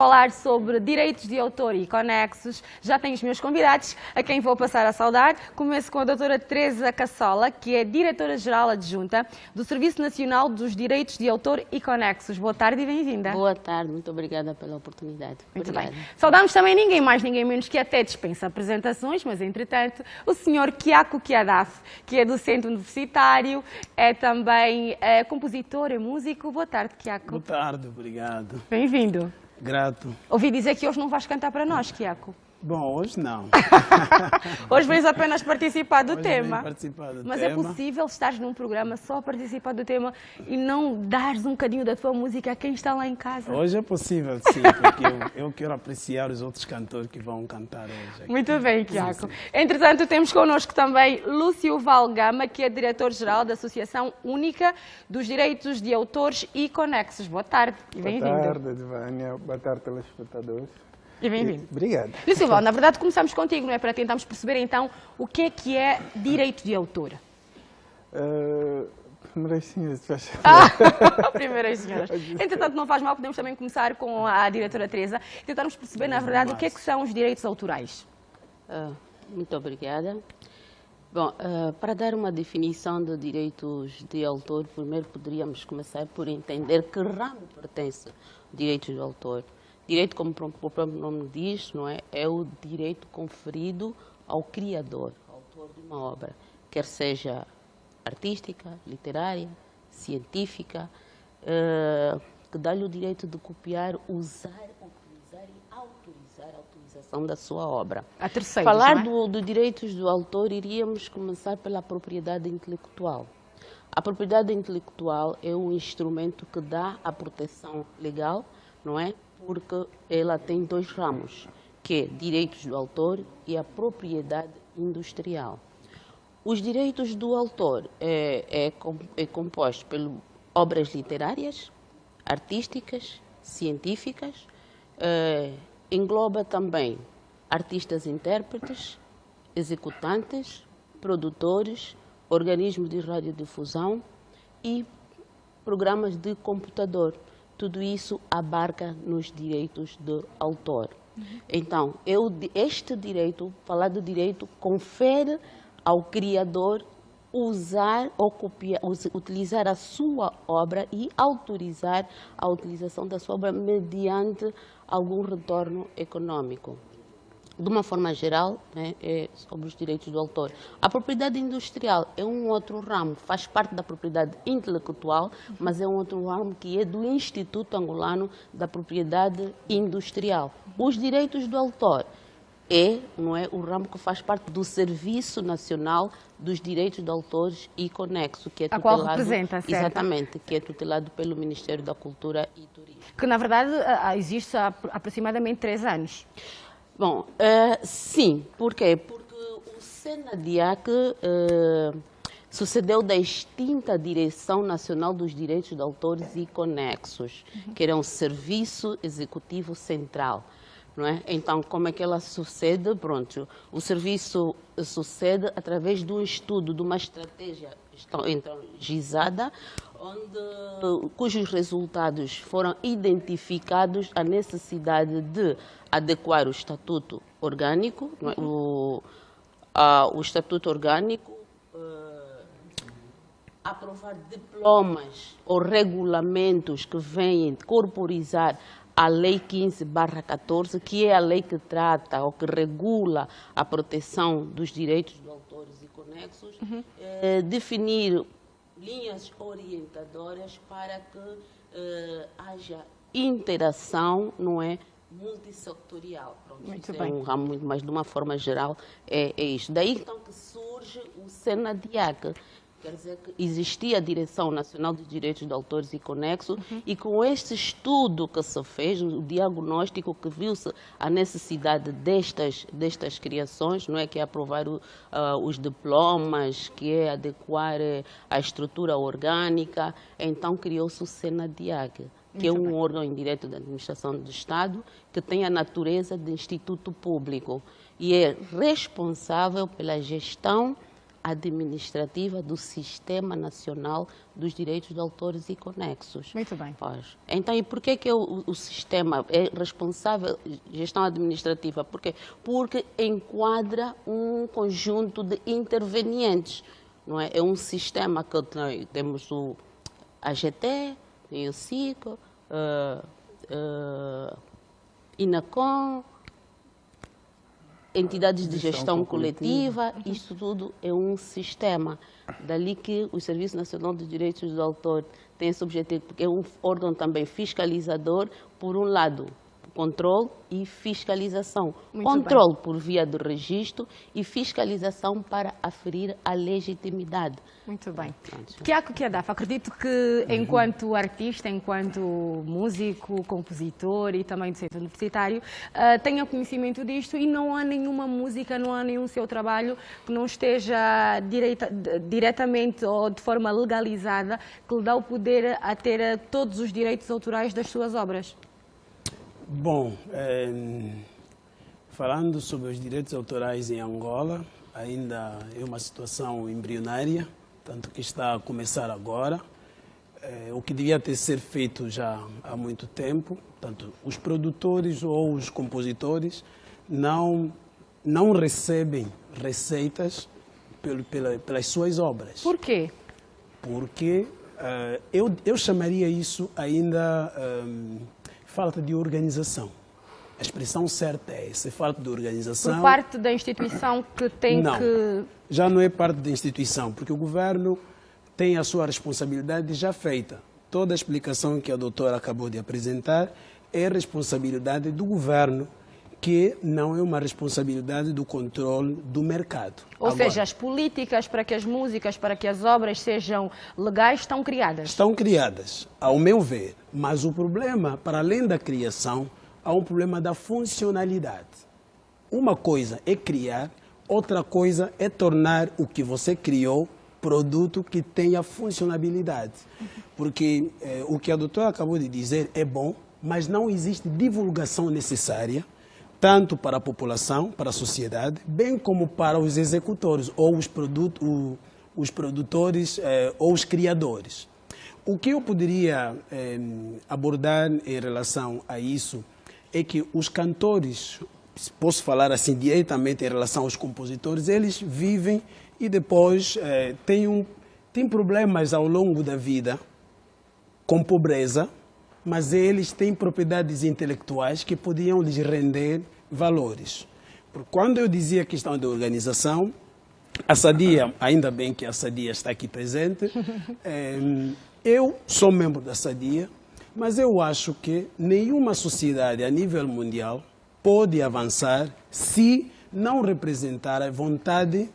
Falar sobre direitos de autor e conexos, já tenho os meus convidados, a quem vou passar a saudar. Começo com a doutora Teresa Cassola, que é diretora-geral adjunta do Serviço Nacional dos Direitos de Autor e Conexos. Boa tarde e bem-vinda. Boa tarde, muito obrigada pela oportunidade. Muito bem. Saudamos também ninguém mais, ninguém menos que até dispensa apresentações, mas entretanto, o senhor Quiaco Kiadaf, que é docente universitário, é também compositor e músico. Boa tarde, Quiaco. Boa tarde, obrigado. Bem-vindo. Grato. Ouvi dizer que hoje não vais cantar para nós, Quiaco. Bom, hoje não. Hoje vens apenas participar do Hoje tema. venho participar do Mas tema. é possível estares num programa só a participar do tema e não dares um bocadinho da tua música a quem está lá em casa? Hoje é possível, sim, porque eu quero apreciar os outros cantores que vão cantar hoje. Aqui. Muito bem, Quiaco. Sim. Entretanto, temos connosco também Lúcio Valgama, que é diretor-geral da Associação Única dos Direitos de Autores e Conexos. Boa tarde e bem-vindo. Boa tarde, Divânia. Boa tarde, telespectadores. E bem-vindo. Obrigado. Lúcio Val, na verdade começamos contigo, não é? Para tentarmos perceber então o que é direito de autor. Primeiras senhoras, faz favor. Primeiras senhoras. Entretanto, não faz mal, podemos também começar com a diretora Teresa e tentarmos perceber, na verdade, o que são os direitos autorais. Muito obrigada. Bom, para dar uma definição de direitos de autor, primeiro poderíamos começar por entender que ramo pertence o direito de autor. Direito, como o próprio nome diz, não é? É o direito conferido ao criador, ao autor de uma obra, quer seja artística, literária, científica, que dá-lhe o direito de copiar, usar, utilizar e autorizar a utilização da sua obra. A terceira, Falar não é? de direitos do autor, iríamos começar pela propriedade intelectual. A propriedade intelectual é um instrumento que dá a proteção legal, não é? Porque ela tem dois ramos, que é direitos do autor e a propriedade industrial. Os direitos do autor é composto por obras literárias, artísticas, científicas, engloba também artistas intérpretes, executantes, produtores, organismos de radiodifusão e programas de computador. Tudo isso abarca nos direitos do autor. Então, este direito, falar do direito, confere ao criador usar ou copiar, utilizar a sua obra e autorizar a utilização da sua obra mediante algum retorno econômico. De uma forma geral, né, é sobre os direitos do autor. A propriedade industrial é um outro ramo, faz parte da propriedade intelectual, mas é um outro ramo que é do Instituto Angolano da Propriedade Industrial. Os direitos do autor não é, o ramo que faz parte do Serviço Nacional dos Direitos de Autores e Conexo, que é tutelado, a qual representa, certo? Exatamente, que é tutelado pelo Ministério da Cultura e Turismo. Que, na verdade, existe há aproximadamente 3 anos. Bom, sim. Por quê? Porque o SENADIAC sucedeu da extinta Direção Nacional dos Direitos de Autores e Conexos, que era um serviço executivo central. Não é? Então, como é que ela sucede? Pronto, o serviço sucede através de um estudo, de uma estratégia gizada, cujos resultados foram identificados a necessidade de adequar o estatuto orgânico, não é? O estatuto orgânico, aprovar diplomas ou regulamentos que venham corporizar a Lei 15/14, que é a lei que trata ou que regula a proteção dos direitos de autores e conexos, definir linhas orientadoras para que haja interação, não é, multissetorial. Pronto, Muito isso bem. é um ramo muito mais, de uma forma geral, é isto. Daí então que surge o SENADIAC. Quer dizer que existia a Direção Nacional dos Direitos de Autores e Conexos, e com este estudo que se fez, o diagnóstico que viu-se a necessidade destas criações, não é, que é aprovar os diplomas, que é adequar a estrutura orgânica, então criou-se o SENADIAC, que é um órgão indireto da administração do Estado, que tem a natureza de instituto público e é responsável pela gestão, administrativa do Sistema Nacional dos Direitos de Autores e Conexos. Muito bem. Pois. Então, e por que o sistema é responsável, gestão administrativa? Por quê? Porque enquadra um conjunto de intervenientes, não é? É um sistema que temos o AGT, tem o SICO, INACOM, entidades de gestão coletiva, isto tudo é um sistema. Dali que o Serviço Nacional dos Direitos do Autor tem esse objetivo, porque é um órgão também fiscalizador, por um lado, controle e fiscalização. Muito Controle por via do registro e fiscalização para aferir a legitimidade. Muito bem. Tiago Kiadafa, acredito que enquanto artista, enquanto músico, compositor e também docente universitário, tenha conhecimento disto e não há nenhuma música, não há nenhum seu trabalho que não esteja diretamente ou de forma legalizada que lhe dá o poder a ter todos os direitos autorais das suas obras. Bom, falando sobre os direitos autorais em Angola, ainda é uma situação embrionária, tanto que está a começar agora. O que devia ter sido feito já há muito tempo, tanto os produtores ou os compositores não recebem receitas pelas suas obras. Por quê? Porque eu chamaria isso ainda falta de organização. A expressão certa é essa, falta de organização. Por parte da instituição que tem não, que... já não é parte da instituição, porque o governo tem a sua responsabilidade já feita. Toda a explicação que a doutora acabou de apresentar é responsabilidade do governo, que não é uma responsabilidade do controle do mercado. Ou seja, as políticas para que as músicas, para que as obras sejam legais estão criadas. Estão criadas, ao meu ver. Mas o problema, para além da criação, há um problema da funcionalidade. Uma coisa é criar, outra coisa é tornar o que você criou produto que tenha funcionalidade. Porque o que a doutora acabou de dizer é bom, mas não existe divulgação necessária, tanto para a população, para a sociedade, bem como para os executores, ou os produtores ou os criadores. O que eu poderia abordar em relação a isso é que os cantores, posso falar assim diretamente em relação aos compositores, eles vivem e depois têm problemas ao longo da vida com pobreza, mas eles têm propriedades intelectuais que podiam lhes render valores. Porque quando eu dizia questão de organização, a Sadia, ainda bem que a Sadia está aqui presente, eu sou membro da Sadia, mas eu acho que nenhuma sociedade a nível mundial pode avançar se não representar a vontade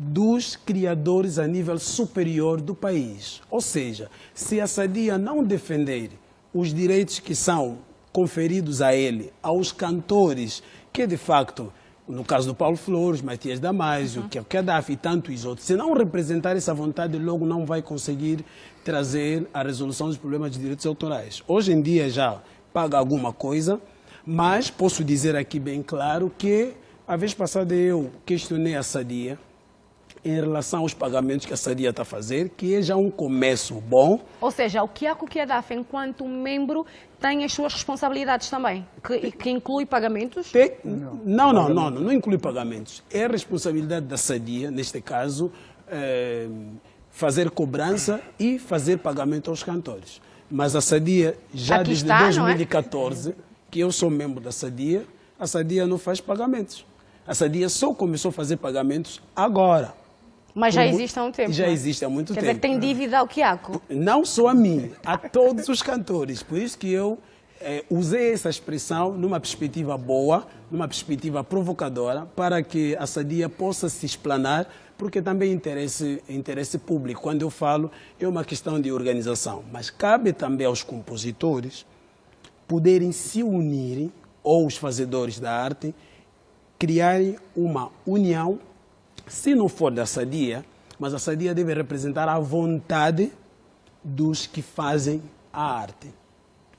dos criadores a nível superior do país. Ou seja, se a Sadia não defender os direitos que são conferidos a ele, aos cantores, que de facto, no caso do Paulo Flores, Matias Damasio, que é o Gaddafi e tantos outros, se não representar essa vontade, logo não vai conseguir trazer a resolução dos problemas de direitos autorais. Hoje em dia já paga alguma coisa, mas posso dizer aqui bem claro que a vez passada eu questionei a Sadia em relação aos pagamentos que a Sadia está a fazer, que é já um começo bom. Ou seja, o Kiako Kiadafa, enquanto membro, tem as suas responsabilidades também, que inclui pagamentos? Não inclui pagamentos. É a responsabilidade da Sadia, neste caso, fazer cobrança e fazer pagamento aos cantores. Mas a Sadia, já Aqui desde está, 2014, que eu sou membro da Sadia, a Sadia não faz pagamentos. A Sadia só começou a fazer pagamentos agora. Mas já existe há um tempo. Já não é? existe há muito Quer tempo. dizer que tem dívida ao Kiako. Não só a mim, a todos os cantores. Por isso que eu usei essa expressão numa perspectiva boa, numa perspectiva provocadora, para que a Sadia possa se explanar, porque também é interesse público. Quando eu falo, é uma questão de organização. Mas cabe também aos compositores poderem se unirem, ou os fazedores da arte, criarem uma união, se não for da Sadia, mas a Sadia deve representar a vontade dos que fazem a arte.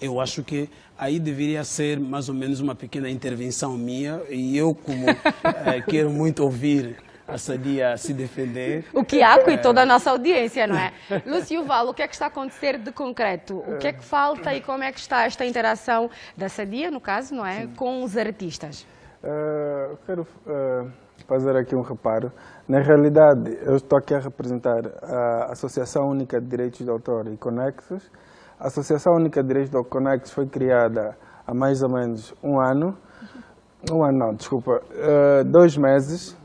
Eu acho que aí deveria ser mais ou menos uma pequena intervenção minha, e eu, como quero muito ouvir a Sadia se defender. O Quiaco e toda a nossa audiência, não é? Lúcio Val, o que é que está a acontecer de concreto? O que é que falta e como é que está esta interação da Sadia, no caso, não é, com os artistas? Quero fazer aqui um reparo. Na realidade, eu estou aqui a representar a Associação Única de Direitos de Autor e Conexos. A Associação Única de Direitos de Autor e Conexos foi criada há mais ou menos um ano. Um ano não, desculpa. 2 meses,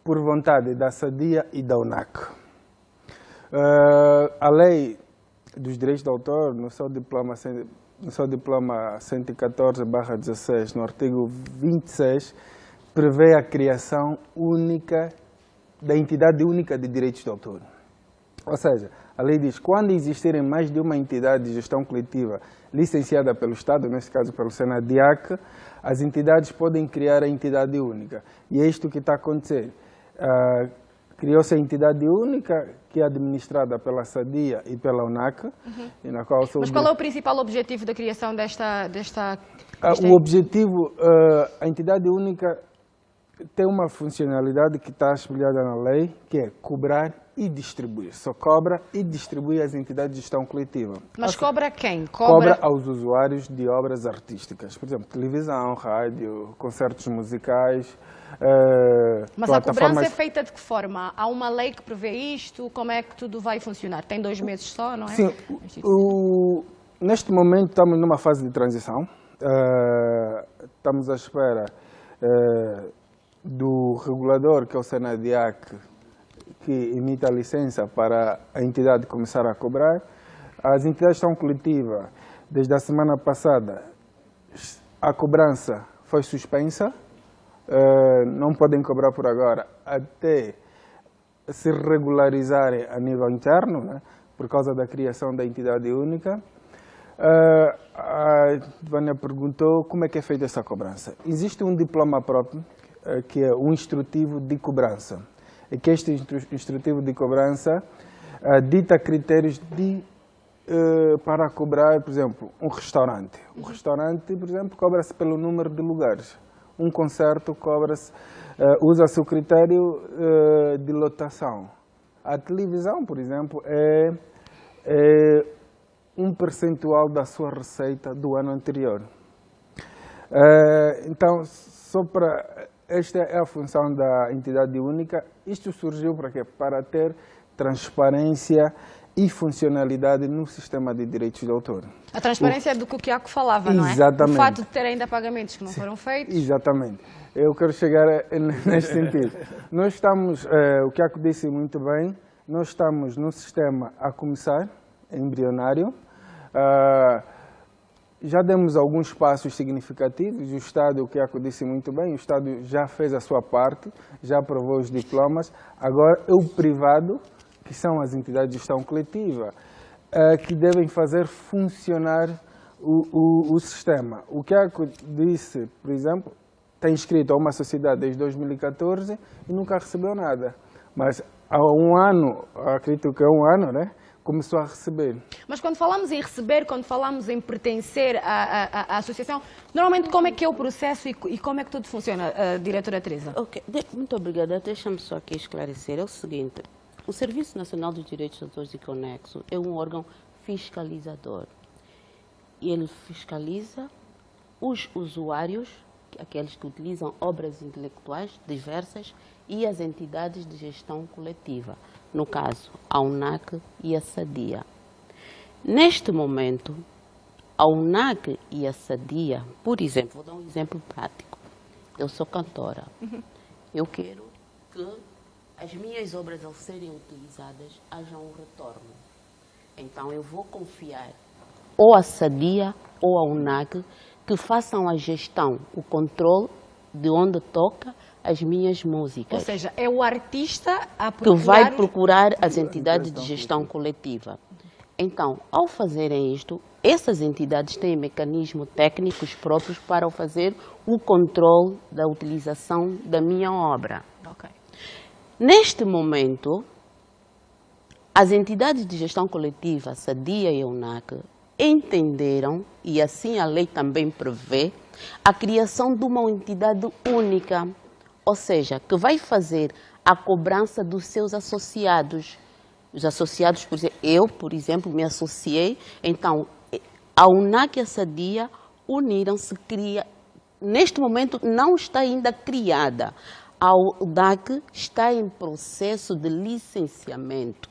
por vontade da Sadia e da UNAC. A lei dos direitos de autor, no seu diploma 114/16, no artigo 26, prevê a criação única da entidade única de direitos de autor. Ou seja, a lei diz que quando existirem mais de uma entidade de gestão coletiva licenciada pelo Estado, neste caso pelo SENADIAC, as entidades podem criar a entidade única. E é isto que está a acontecer. Criou-se a entidade única, que é administrada pela Sadia e pela UNAC. E na qual Mas qual é o principal objetivo da criação desta... O objetivo, a entidade única tem uma funcionalidade que está espelhada na lei, que é cobrar e distribuir. Só cobra e distribui as entidades de gestão coletiva. Mas cobra quem? Cobra aos usuários de obras artísticas. Por exemplo, televisão, rádio, concertos musicais, Mas a cobrança é feita de que forma? Há uma lei que prevê isto? Como é que tudo vai funcionar? Tem 2 meses só, não é? Sim. Neste momento estamos numa fase de transição. Estamos à espera do regulador, que é o SENADIAC, que emite a licença para a entidade começar a cobrar. As entidades de gestão coletiva, desde a semana passada, a cobrança foi suspensa. Não podem cobrar por agora até se regularizarem a nível interno, né, por causa da criação da entidade única. A Vânia perguntou como é que é feita essa cobrança. Existe um diploma próprio, que é um instrutivo de cobrança. E que este instrutivo de cobrança dita critérios para cobrar, por exemplo, um restaurante. O restaurante, por exemplo, cobra-se pelo número de lugares. Um concerto cobra-se, usa-se o critério de lotação. A televisão, por exemplo, é um percentual da sua receita do ano anterior. Então, esta é a função da entidade única. Isto surgiu para quê? Para ter transparência e funcionalidade no sistema de direitos de autor. A transparência é do que o Quiaco falava, não é? Exatamente. O fato de ter ainda pagamentos que não foram feitos. Exatamente. Eu quero chegar neste sentido. Nós estamos, o Quiaco disse muito bem, nós estamos no sistema a começar, embrionário. Já demos alguns passos significativos. O Estado, o Quiaco disse muito bem, o Estado já fez a sua parte, já aprovou os diplomas. Agora é o privado, que são as entidades de gestão coletiva, que devem fazer funcionar o sistema. O Quiaco disse, por exemplo, está inscrito a uma sociedade desde 2014 e nunca recebeu nada. Mas há um ano, acredito que é um ano, né? Começou a receber. Mas quando falamos em receber, quando falamos em pertencer à associação, normalmente como é que é o processo e como é que tudo funciona, diretora Teresa? Ok, muito obrigada. Deixa-me só aqui esclarecer. É o seguinte, o Serviço Nacional dos Direitos de Autores e Conexos é um órgão fiscalizador. Ele fiscaliza os usuários, aqueles que utilizam obras intelectuais diversas, e as entidades de gestão coletiva, no caso, a UNAC e a Sadia. Neste momento, a UNAC e a Sadia, por exemplo, vou dar um exemplo prático. Eu sou cantora. Eu quero que as minhas obras, ao serem utilizadas, haja um retorno. Então, eu vou confiar ou a Sadia ou a UNAC que façam a gestão, o controle de onde toca as minhas músicas. Ou seja, é o artista a que vai procurar as entidades de gestão coletiva. Então, ao fazerem isto, essas entidades têm mecanismos técnicos próprios para fazer o controle da utilização da minha obra. Okay. Neste momento, as entidades de gestão coletiva, Sadia e UNAC, entenderam, e assim a lei também prevê, a criação de uma entidade única. ou seja, que vai fazer a cobrança dos seus associados. Os associados, por exemplo, me associei, então a UNAC e a SADIA uniram-se, neste momento não está ainda criada. A UDAC está em processo de licenciamento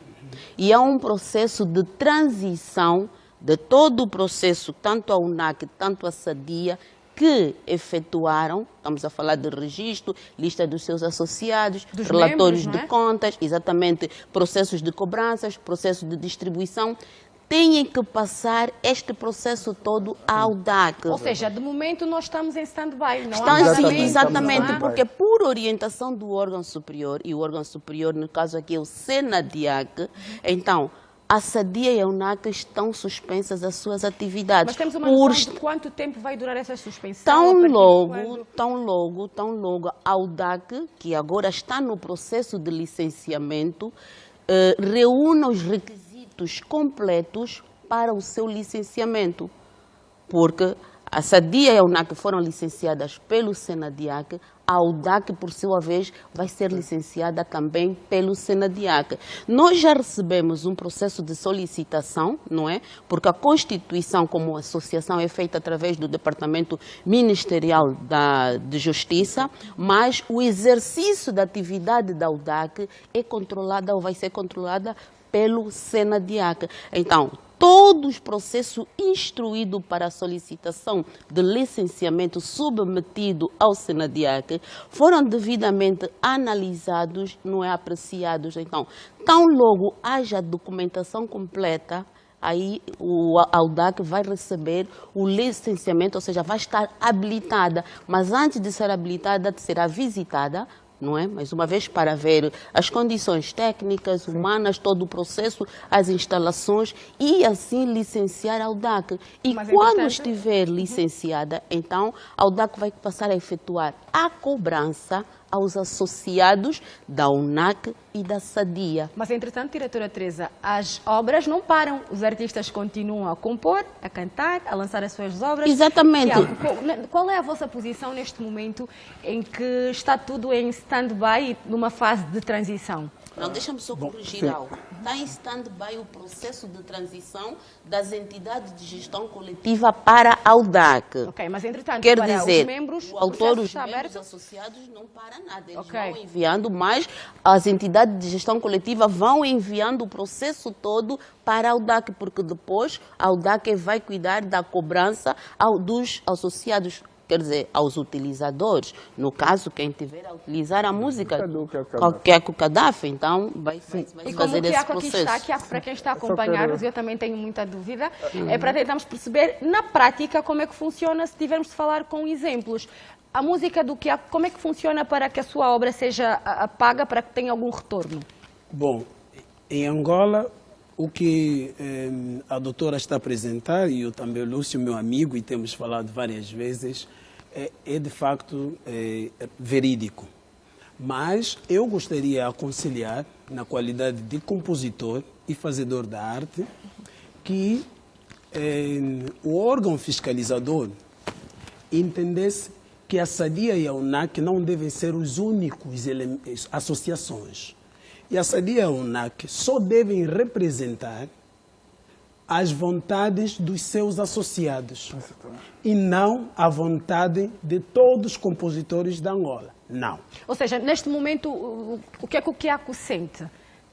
e é um processo de transição de todo o processo, tanto a UNAC, tanto a SADIA, que efetuaram, estamos a falar de registro, lista dos seus associados, dos relatórios membros, de contas, exatamente, processos de cobranças, processos de distribuição, têm que passar este processo todo ao DAC. Ou seja, de momento nós estamos em stand-by, não Estão há exatamente, exatamente, porque por orientação do órgão superior, e o órgão superior, no caso aqui, é o SENADIAC, então, a SADIA e a UNAC estão suspensas as suas atividades. Mas temos uma noção de quanto tempo vai durar essa suspensão? Tão logo, a UDAC, que agora está no processo de licenciamento, reúna os requisitos completos para o seu licenciamento. Porque a SADIA e a UNAC foram licenciadas pelo SENADIAC, a UDAC, por sua vez, vai ser licenciada também pelo SENADIAC. Nós já recebemos um processo de solicitação, não é? Porque a constituição como associação é feita através do Departamento Ministerial de Justiça, mas o exercício da atividade da UDAC é controlada ou vai ser controlada pelo SENADIAC. Então, todo o processo instruído para a solicitação de licenciamento submetido ao SENADIAC foram devidamente analisados, não é, apreciados. Então, tão logo haja documentação completa, aí a UDAC vai receber o licenciamento, ou seja, vai estar habilitada. Mas antes de ser habilitada, será visitada, não é? Mais uma vez, para ver as condições técnicas, humanas, todo o processo, as instalações e assim licenciar a UDAC. E quando estiver licenciada, então a UDAC vai passar a efetuar a cobrança aos associados da UNAC e da SADIA. Mas, entretanto, diretora Teresa, as obras não param. Os artistas continuam a compor, a cantar, a lançar as suas obras. Exatamente. Qual é a vossa posição neste momento em que está tudo em stand-by, numa fase de transição? Não, deixa-me só corrigir algo. Está em stand-by o processo de transição das entidades de gestão coletiva para a UDAC. Ok, mas entretanto, quer para dizer, os membros, o autor, os membros associados não para nada. Eles vão enviando, mas as entidades de gestão coletiva vão enviando o processo todo para a UDAC, porque depois a UDAC vai cuidar da cobrança dos associados, quer dizer, aos utilizadores. No caso, quem tiver a utilizar a música que é o Gaddafi, então vai fazer esse processo. E como o Tiago aqui está, para quem está a acompanhar-nos, eu também tenho muita dúvida, é para tentarmos perceber na prática como é que funciona, se tivermos de falar com exemplos. A música do Tiago, como é que funciona para que a sua obra seja paga, para que tenha algum retorno? Bom, em Angola, o que a doutora está a apresentar, e eu também, Lúcio, meu amigo, e temos falado várias vezes, é de facto verídico. Mas eu gostaria de aconselhar, na qualidade de compositor e fazedor da arte, que o órgão fiscalizador entendesse que a SADIA e a UNAC não devem ser os únicos associações. E a SADIA e a UNAC só devem representar as vontades dos seus associados e não a vontade de todos os compositores da Angola. Não. Ou seja, neste momento, o que é que o Quiaco sente?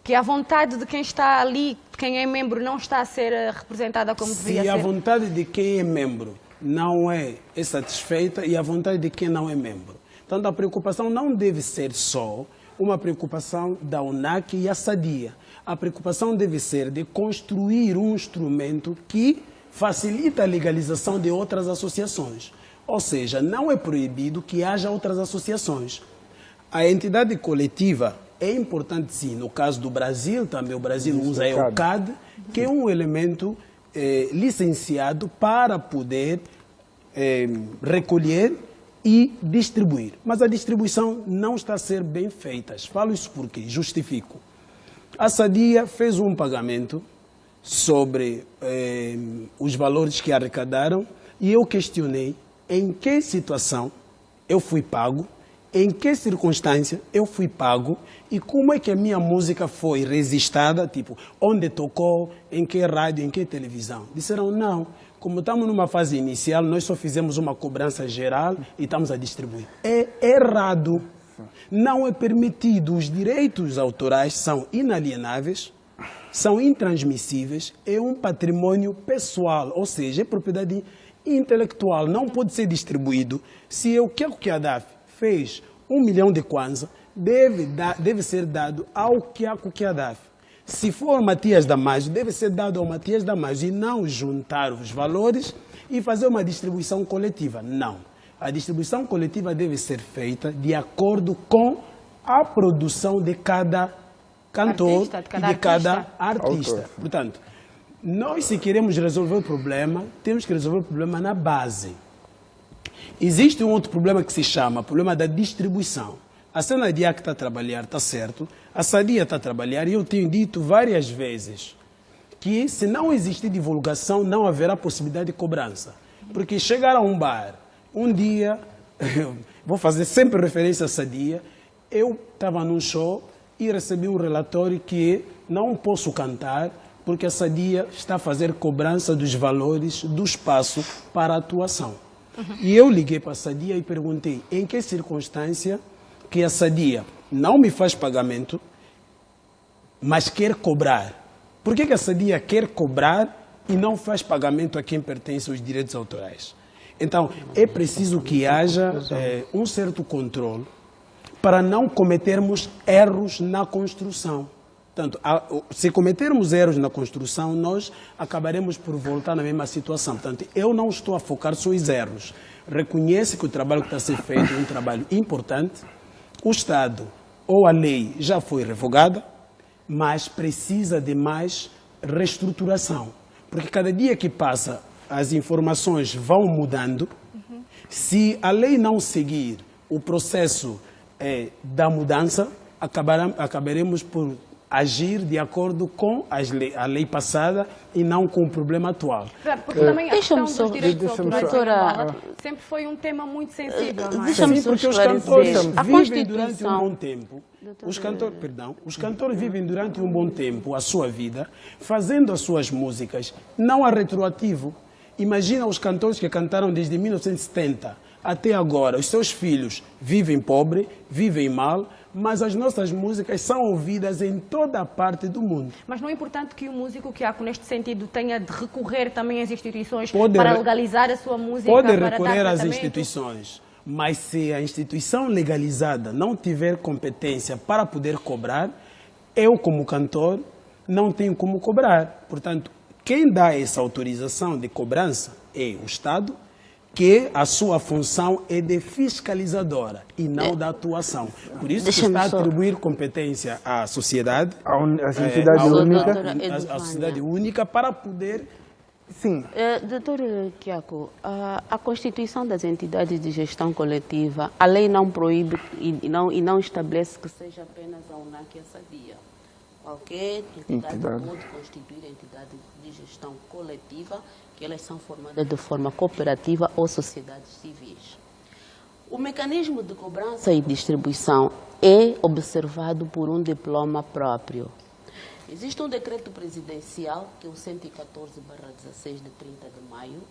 Que a vontade de quem está ali, de quem é membro, não está a ser representada como deveria ser? Se a vontade de quem é membro não é satisfeita e a vontade de quem não é membro. Portanto, a preocupação não deve ser só uma preocupação da UNAC e a SADIA. A preocupação deve ser de construir um instrumento que facilita a legalização de outras associações. Ou seja, não é proibido que haja outras associações. A entidade coletiva é importante, sim. No caso do Brasil, também o Brasil usa a EUCAD, que é um elemento licenciado para poder recolher e distribuir. Mas a distribuição não está a ser bem feita. Falo isso porque justifico. A SADIA fez um pagamento sobre os valores que arrecadaram e eu questionei em que situação eu fui pago em que circunstância eu fui pago e como é que a minha música foi registrada, tipo, onde tocou, em que rádio, em que televisão. Disseram, não, como estamos numa fase inicial, nós só fizemos uma cobrança geral e estamos a distribuir. É errado. Não é permitido. Os direitos autorais são inalienáveis, são intransmissíveis, é um patrimônio pessoal, ou seja, é propriedade intelectual, não pode ser distribuído. Se o Kiako Kiadafi fez 1 milhão de kwanza, deve ser dado ao Kiako Kiadafi. Se for Matias Damasio, deve ser dado ao Matias Damasio e não juntar os valores e fazer uma distribuição coletiva. Não. A distribuição coletiva deve ser feita de acordo com a produção de cada cantor e de cada artista. Portanto, nós, se queremos resolver o problema, temos que resolver o problema na base. Existe um outro problema que se chama problema da distribuição. A Senadiac está a trabalhar, está certo. A Sadia está a trabalhar e eu tenho dito várias vezes que se não existir divulgação, não haverá possibilidade de cobrança. Porque chegar a um bar, um dia, vou fazer sempre referência a Sadia, eu estava num show e recebi um relatório que não posso cantar porque a Sadia está a fazer cobrança dos valores do espaço para a atuação. E eu liguei para a Sadia e perguntei em que circunstância que a Sadia não me faz pagamento, mas quer cobrar. Por que a Sadia quer cobrar e não faz pagamento a quem pertence aos direitos autorais? Então, é preciso que haja um certo controle para não cometermos erros na construção. Portanto, se cometermos erros na construção, nós acabaremos por voltar na mesma situação. Portanto, eu não estou a focar só os erros. Reconheço que o trabalho que está a ser feito é um trabalho importante. O Estado ou a lei já foi revogada, mas precisa de mais reestruturação. Porque cada dia que passa, as informações vão mudando. Se a lei não seguir o processo da mudança, acabaremos por agir de acordo com a lei passada e não com o problema atual. Porque também a questão dos só- direitos deixa-me autorais só- em Angola sempre foi um tema muito sensível, não é? Deixa-me Sim, só porque os esclarecer. cantores A vivem durante um Constituição- bom tempo. Os cantores vivem durante um bom tempo a sua vida, fazendo as suas músicas, não a retroativo. Imagina os cantores que cantaram desde 1970 até agora. Os seus filhos vivem pobre, vivem mal, mas as nossas músicas são ouvidas em toda a parte do mundo. Mas não é importante que o músico Kiako, neste sentido, tenha de recorrer também às instituições Pode para re- legalizar a sua música? Pode para recorrer dar às tratamento? instituições, mas se a instituição legalizada não tiver competência para poder cobrar, eu, como cantor, não tenho como cobrar. Portanto, quem dá essa autorização de cobrança é o Estado, que a sua função é de fiscalizadora e não da atuação. Por isso que Deixa-me está a só- atribuir competência à sociedade, A sociedade à única. à sociedade única para poder... Sim, Doutor Kiako, a Constituição das Entidades de Gestão Coletiva, a lei não proíbe e não estabelece que seja apenas a UNAC e a Sadia. Qualquer entidade pode constituir entidade de gestão coletiva, que elas são formadas de forma cooperativa ou sociedades civis. O mecanismo de cobrança e distribuição é observado por um diploma próprio. Existe um decreto presidencial, que é o 114/16 de 30 de maio,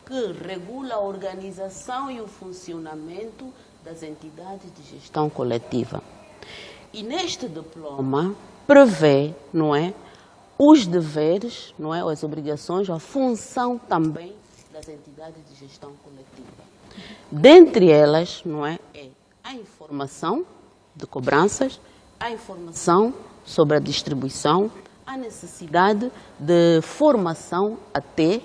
que regula a organização e o funcionamento das entidades de gestão coletiva. E neste diploma prevê, não é, os deveres, não é, as obrigações, a função também das entidades de gestão coletiva. Dentre elas, não é a informação de cobranças, a informação sobre a distribuição, a necessidade de formação até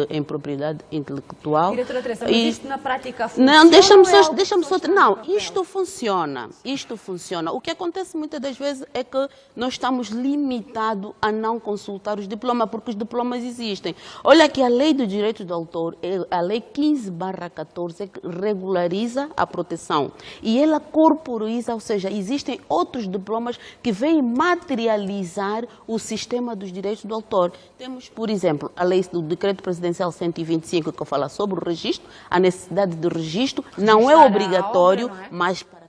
em propriedade intelectual. Diretora Teresa, mas isto na prática funciona? Não, deixa-me ou é só, algo deixa-me que só. está no Não, papel? isto funciona. O que acontece muitas das vezes é que nós estamos limitados a não consultar os diplomas, porque os diplomas existem. Olha que a Lei do Direito do Autor, a Lei 15/14, é que regulariza a proteção. E ela corporiza, ou seja, existem outros diplomas que vêm materializar o sistema dos direitos do autor. Temos, por exemplo, a lei do Decreto Presidencial 125, que fala sobre o registro, a necessidade de registro, não é Registrar a obrigatório, obra, não é? mas para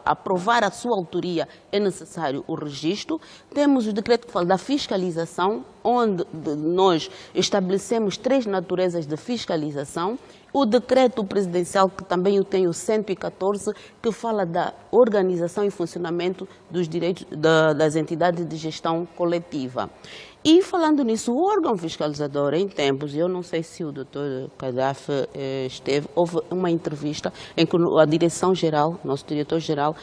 aprovar a sua autoria, é necessário o registro. Temos o decreto que fala da fiscalização, onde nós estabelecemos 3 naturezas de fiscalização. O decreto presidencial, que também eu tenho, 114, que fala da organização e funcionamento dos direitos das entidades de gestão coletiva. E falando nisso, o órgão fiscalizador, em tempos, eu não sei se o doutor Kadhafi esteve, houve uma entrevista em que a direção-geral, nosso diretor-geral,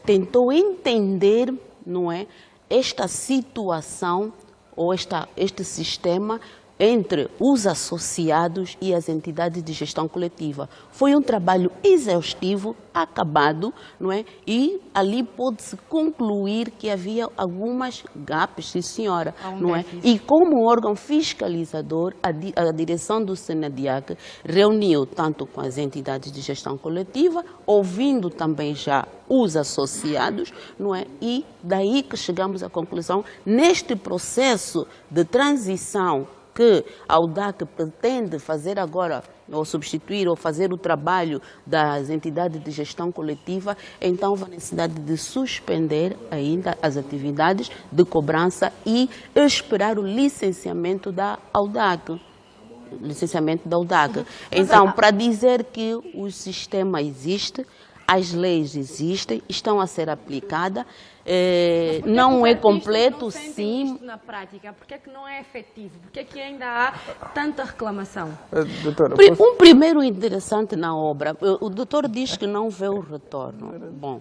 tentou entender, não é, esta situação ou este sistema entre os associados e as entidades de gestão coletiva. Foi um trabalho exaustivo, acabado, não é? E ali pôde-se concluir que havia algumas gaps, sim senhora, não é? E como órgão fiscalizador, a direção do SENADIAC reuniu tanto com as entidades de gestão coletiva, ouvindo também já os associados, não é? E daí que chegamos à conclusão, neste processo de transição que a AUDAC pretende fazer agora, ou substituir, ou fazer o trabalho das entidades de gestão coletiva, então houve a necessidade de suspender ainda as atividades de cobrança e esperar o licenciamento da AUDAC. Então, para dizer que o sistema existe, as leis existem, estão a ser aplicadas, não é completo, sim. Na prática, por que é que não é efetivo? Por que é que ainda há tanta reclamação? Doutora, Um primeiro interessante na obra, o doutor diz que não vê o retorno. Bom,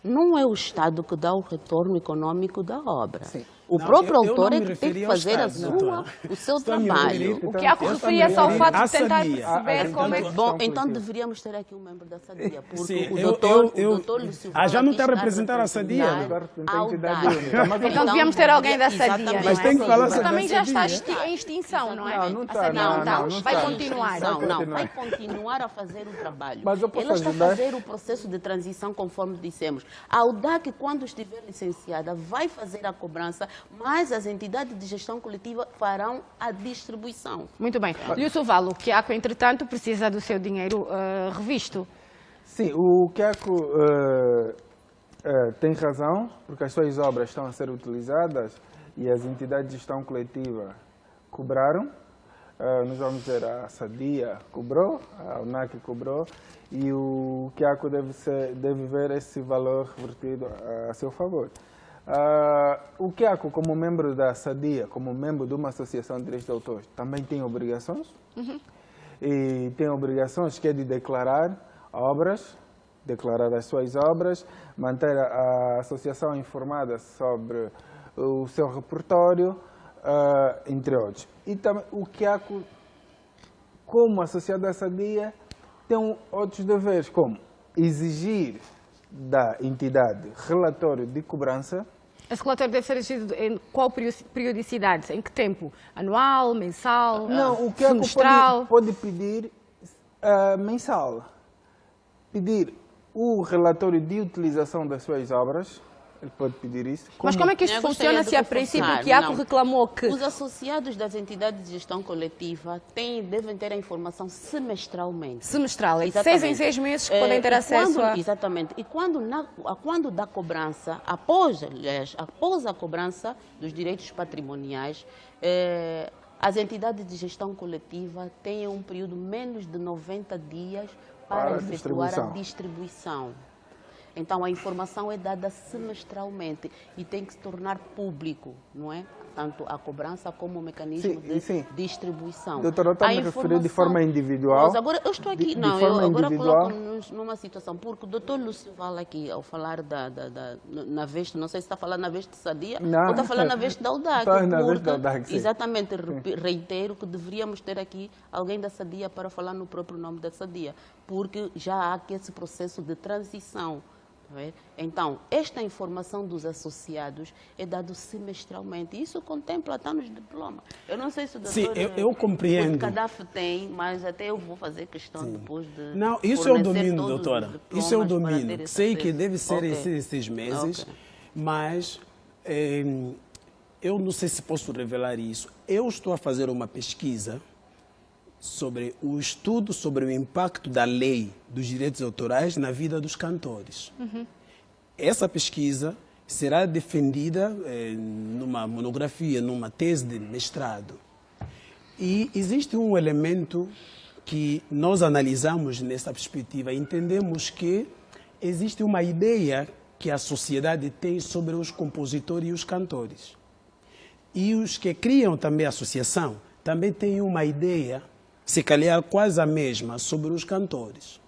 não é o Estado que dá o retorno econômico da obra. Sim. O Não, próprio eu autor não é me que tem que referi ao fazer Estado, o seu Estou a me trabalho. referir- O que há que referia-se ao fato de tentar Sadia. perceber como é que... Bom, então deveríamos ter aqui um membro da Sadia, porque Sim, o doutor Lúcio já não está está a representar a Sadia, não? Está a representar a a entidade AUDAC. única. Mas Então devíamos ter alguém da Sadia, Exatamente. não é? Mas tem que falar Mas sobre também a já está Sadia. em extinção, não é? Não A está, Sadia não, não está. não Vai está. continuar. Não, vai continuar a fazer o trabalho. Mas eu posso Ela está a ajudar? fazer o processo de transição, conforme dissemos. A AUDAC, quando estiver licenciada, vai fazer a cobrança, mas as entidades de gestão coletiva farão a distribuição. Muito bem. Lúcio Valo, que a entretanto, precisa do seu dinheiro revisto. Sim, o Keco tem razão, porque as suas obras estão a ser utilizadas e as entidades de gestão coletiva cobraram. Nós vamos dizer, a Sadia cobrou, a UNAC cobrou, e o Keco deve ver esse valor revertido a seu favor. O Keco, como membro da Sadia, como membro de uma associação de direitos de autor, também tem obrigações. E tem obrigações que é de declarar obras, declarar as suas obras, manter a associação informada sobre o seu repertório, entre outros. E também o Keco, como associado à Sadia, tem outros deveres, como exigir da entidade relatório de cobrança. Esse relatório deve ser exigido em qual periodicidade? Em que tempo? Anual, mensal, Não, o Keco semestral? pode pedir mensal. Pedir o relatório de utilização das suas obras. Ele pode pedir isso. Mas como é que isto Eu gostaria funciona de se a reforçar, princípio o Quiaco não. reclamou que... Os associados das entidades de gestão coletiva devem ter a informação semestralmente. Semestral, é de Exatamente. 6 em 6 meses que podem ter E acesso a... Exatamente. E quando da cobrança, após a cobrança dos direitos patrimoniais, as entidades de gestão coletiva têm um período menos de 90 dias para efetuar a distribuição. Então, a informação é dada semestralmente e tem que se tornar público, não é? Tanto a cobrança como o mecanismo de distribuição. Doutora, eu estou a me referir de forma individual. Mas agora, eu estou aqui, eu agora coloco-nos numa situação, porque o doutor Lúcio fala aqui, ao falar na veste, não sei se está falando na veste de Sadia ou está falando na veste da UDAC. Está na veste da UDAC, sim. Exatamente, reitero que deveríamos ter aqui alguém da Sadia para falar no próprio nome da Sadia, porque já há aqui esse processo de transição. Então, esta informação dos associados é dada semestralmente. Isso contempla até nos diplomas. Eu não sei se o doutor Sim, eu compreendo. Kadhafi tem, mas até eu vou fazer questão depois de... Não, isso eu fornecer domino, todos os doutora. diplomas Isso eu para domino. ter esse Sei que acesso. deve ser Ok. esses 6 meses, Ok. mas eu não sei se posso revelar isso. Eu estou a fazer uma pesquisa sobre o estudo sobre o impacto da lei dos direitos autorais na vida dos cantores. Essa pesquisa será defendida numa monografia, numa tese de mestrado. E existe um elemento que nós analisamos nessa perspectiva. Entendemos que existe uma ideia que a sociedade tem sobre os compositores e os cantores. E os que criam também a associação também têm uma ideia, se calhar quase a mesma, sobre os cantores.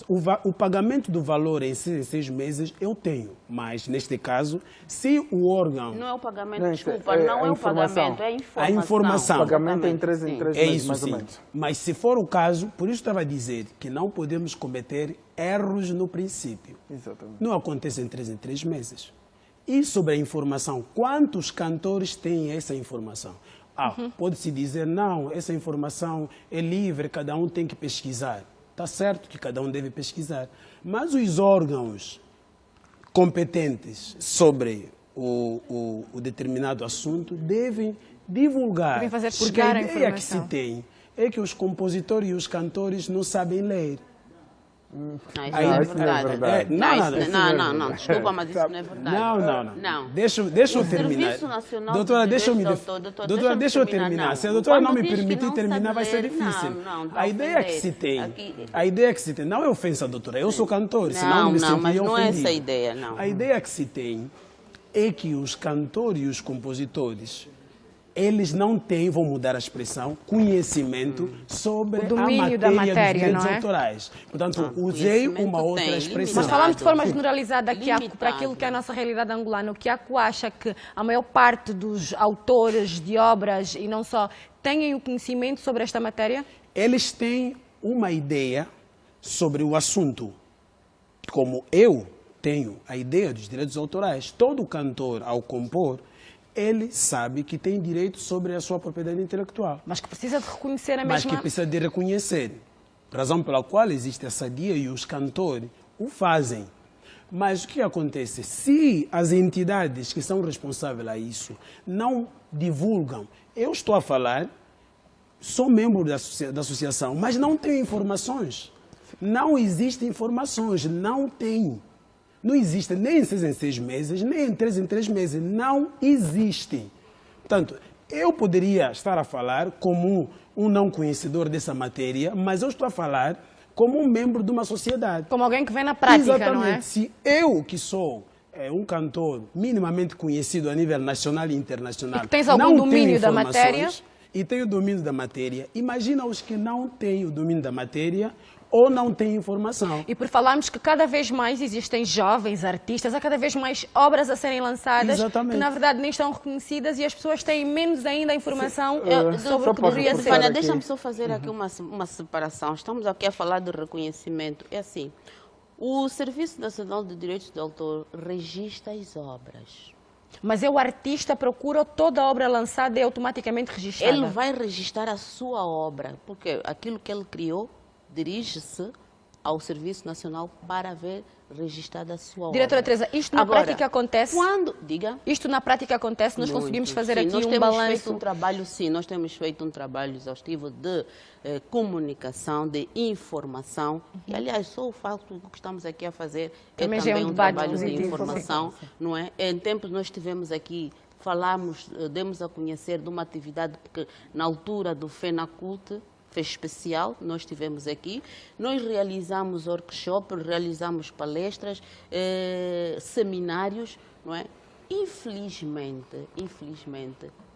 O pagamento do valor em 6 meses eu tenho, mas neste caso, se o órgão... Não é o pagamento, Não, desculpa, é não a é o informação. pagamento, é a informação. A informação. O pagamento é em 3 sim. meses, É isso mais sim. ou menos. Mas se for o caso, por isso estava a dizer que não podemos cometer erros no princípio. Exatamente. Não acontece em 3 meses. E sobre a informação, quantos cantores têm essa informação? Pode-se dizer, não, essa informação é livre, cada um tem que pesquisar. Está certo que cada um deve pesquisar. Mas os órgãos competentes sobre o determinado assunto devem divulgar. Devem fazer porque chegar a a ideia que se informação. tem é que os compositores e os cantores não sabem ler. Não, isso Aí- não é Não, isso não é verdade. verdade. Não, desculpa, mas isso não é verdade. Não. Deixa eu terminar. Serviço Nacional Doutora, de deixa eu me Direitos def- de Autor, Doutora, deixa eu terminar, terminar. não. Se a doutora não Quando me diz que permitir não terminar, sabe vai ser ler, difícil. não, A ideia que se tem, a ideia que se tem, não é ofensa, doutora. Eu sou cantor, senão me Não, mas sentiria não é ofendido. essa a ideia, não. A ideia que se tem é que os cantores e os compositores, eles não têm, vou mudar a expressão, conhecimento sobre O domínio a da matéria matéria, dos direitos não é? autorais. Portanto, usei conhecimento uma outra tem, expressão. Mas falando de forma Limitado. generalizada, Limitado. para aquilo que é a nossa realidade angolana, o Kiako acha que a maior parte dos autores de obras, e não só, têm o conhecimento sobre esta matéria? Eles têm uma ideia sobre o assunto, como eu tenho a ideia dos direitos autorais. Todo cantor, ao compor, ele sabe que tem direito sobre a sua propriedade intelectual, Mas que precisa de reconhecer a mas mesma... que precisa de reconhecer. Razão pela qual existe essa dia e os cantores o fazem. Mas o que acontece? Se as entidades que são responsáveis a isso não divulgam, eu estou a falar, sou membro da associação, mas não tenho informações. Não existem informações, não tem. Não existe nem em 6 meses, nem em 3 meses. Não existem. Portanto, eu poderia estar a falar como um não conhecedor dessa matéria, mas eu estou a falar como um membro de uma sociedade. Como alguém que vem na prática, Exatamente. não é? Se eu, que sou um cantor minimamente conhecido a nível nacional e internacional, E que tens algum não domínio tenho da informações, matéria? E tenho domínio da matéria, imagina os que não têm o domínio da matéria ou não têm informação. E por falarmos que cada vez mais existem jovens artistas, há cada vez mais obras a serem lançadas Exatamente. que na verdade nem estão reconhecidas e as pessoas têm menos ainda a informação sobre só o que posso deveria reforçar ser. Olha, aqui. deixa-me só fazer aqui uma separação. Estamos aqui a falar de reconhecimento. É assim, o Serviço Nacional de Direitos de Autor registra as obras. Mas o artista procura toda a obra lançada e automaticamente registrada. Ele vai registrar a sua obra, porque aquilo que ele criou dirige-se ao Serviço Nacional para ver registrada a sua Diretora obra. Teresa, isto na Agora, prática acontece? Quando, diga. Isto na prática acontece? Nós Muito. conseguimos fazer Sim, aqui nós um temos balanço? feito um trabalho, sim, nós temos feito um trabalho exaustivo de comunicação, de informação. E, aliás, só o facto do que estamos aqui a fazer Também é já é um também um debate trabalho de positivo. informação, não é? Em tempos nós tivemos aqui, falamos, demos a conhecer de uma atividade, porque na altura do FENACULT, fez especial, nós estivemos aqui, nós realizamos workshops, realizamos palestras, seminários, não é? Infelizmente,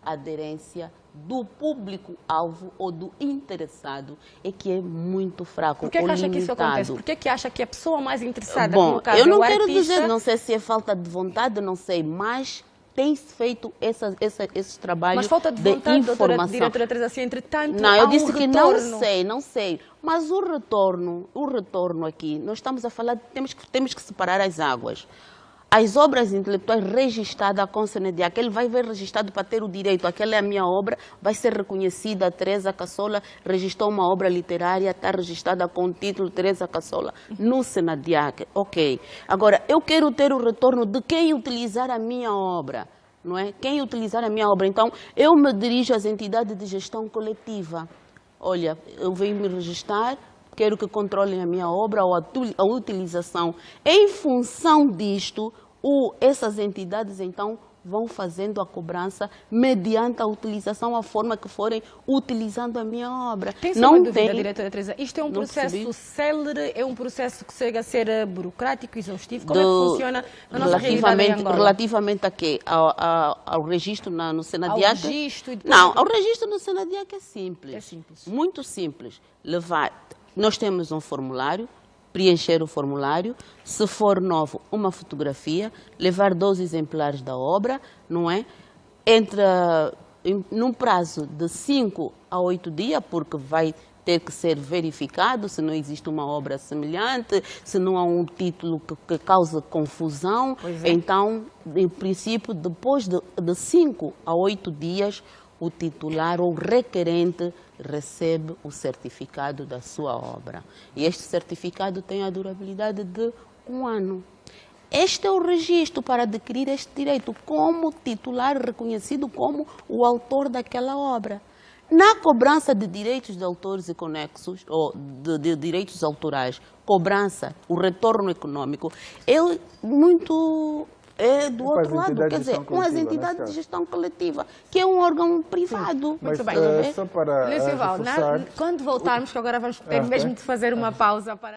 a aderência do público-alvo ou do interessado é que é muito fraco Por que, ou que acha que isso acontece? limitado. Por que acha que a pessoa mais interessada, Bom, no caso eu não é o quero artista... dizer, não sei se é falta de vontade, não sei, mas tem-se feito esses trabalhos Mas falta de vontade, doutora informação. diretora Teresa, assim, entretanto, Não, há eu um disse que retorno. não sei. Mas o retorno aqui, nós estamos a falar, temos que separar as águas. As obras intelectuais registradas, a concernente, aquele vai ver registrado para ter o direito, aquela é a minha obra, vai ser reconhecida. A Teresa Cassola registrou uma obra literária, está registrada com o título Teresa Cassola, no Senadiac, ok. Agora, eu quero ter o retorno de quem utilizar a minha obra. não é? Quem utilizar a minha obra, então, eu me dirijo às entidades de gestão coletiva. Olha, eu venho me registrar, quero que controlem a minha obra ou a utilização. Em função disto, essas entidades, então, vão fazendo a cobrança mediante a utilização, a forma que forem utilizando a minha obra. Tem só uma dúvida, diretora Teresa. Isto é um processo célere, é um processo que chega a ser burocrático, exaustivo? Como é que funciona na nossa realidade em Angola? Relativamente a quê? Ao registro no Senadiac? Ao registro? Não, ao registro no Senadiac é simples. É simples. Muito simples. Nós temos um formulário, preencher o formulário, se for novo, uma fotografia, levar 2 exemplares da obra, não é? Num prazo de 5 a 8 dias, porque vai ter que ser verificado se não existe uma obra semelhante, se não há um título que cause confusão. Então, em princípio, depois de 5 a 8 dias, o titular ou requerente recebe o certificado da sua obra. E este certificado tem a durabilidade de 1 ano. Este é o registro para adquirir este direito como titular reconhecido como o autor daquela obra. Na cobrança de direitos de autores e conexos, ou de direitos autorais, cobrança, o retorno econômico, é do outro lado, quer dizer, com as entidades de gestão coletiva, que é um órgão privado. Mas, Muito bem. só para Lúcio Val, reforçar... quando voltarmos, que agora vamos ter mesmo de fazer uma pausa para...